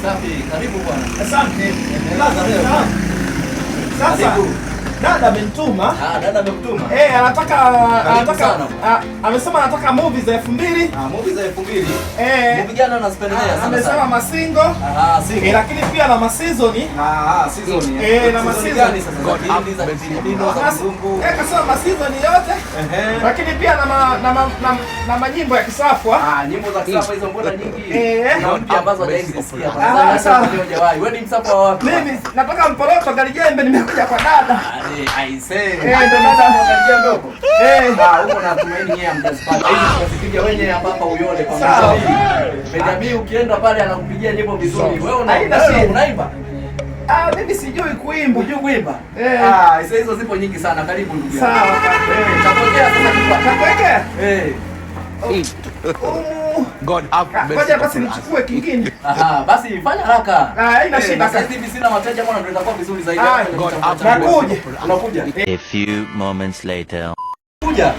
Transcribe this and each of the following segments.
Safi, karibu bwana. Asante. Sasa dada amenituma. Dada amekutuma. Anataka amesema anataka movie za 2000. Movie za 2000. Movie gani anazipendelea sana? Amesema masingo. Single. Lakini pia na masizoni. Season. Na masizoni gani sasa? Hindi za Filipino za Mzungu. Kasema masizoni yote. Lakini pia na manyimbo ya Kisafwa. Nyimbo za Kisafwa hizo mbona nyingi? Na mpya ambazo hajaisikia. Sasa wewe ni Msafwa wapi? Mimi nataka Mporoto Galijembe, nimekuja kwa dada. Aisee. Ndio dada mwangalia ndogo. Huko na tumaini yeye amtazipata. Hizi tunazipiga wenyewe hapa Uyole kwa mfano. Benjamin ukienda pale anakupigia nyimbo vizuri. Wewe unaimba? Mimi sijui kuimba. Unajui kuimba? Hizo zipo nyingi sana. Karibu ndugu yangu. Sawa. Chapokea sasa kipa. Chapokea? God ngoja basi nichukue kingine. Basi fanya haraka. Haina shida. Sasa hivi sina wateja, mbona ndio itakuwa vizuri zaidi. Unakuja. A few moments later. Kuja.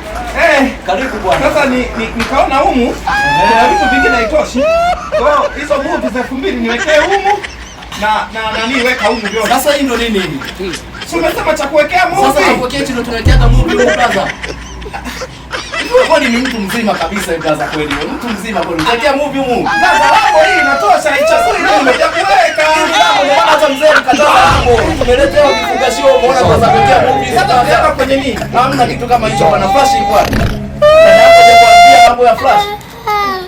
Karibu bwana. Sasa nikaona humu kuna vitu vingine haitoshi. Kwa hizo movie za 2000 niwekee humu na niweka humu vyote. Sasa hii ndio nini? Si umesema cha kuwekea movie? Sasa hapo keti ndio tunawekeaga movie huko brother. Kwani ni mtu mzima kabisa hivi brother kweli. Mtu mzima kweli. Tuwekea movie humu. Sasa hapo hii inatosha, ichakui ndio umeja kuweka. Hata mzee mkataza hapo. Tumeletewa kifungashio umeona kwa sababu ya movie. Sasa hapa kwenye nini? Hamna kitu kama hicho bwana, flash iko wapi? Na hapo je kuambia mambo ya flash.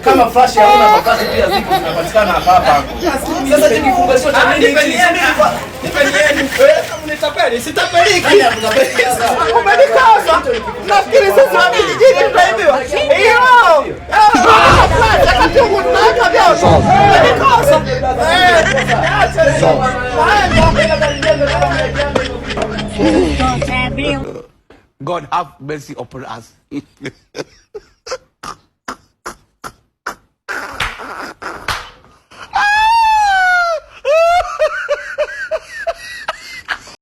Kama flash hauna makazi pia zipo zinapatikana hapa. Sasa je kifungashio cha nini hichi? Nitapeli, sitapeliki. Sasa Umenikaza. Nafikiri sasa mimi jijini tutaibiwa. Hiyo. Tunaweka vyote. God have mercy upon us.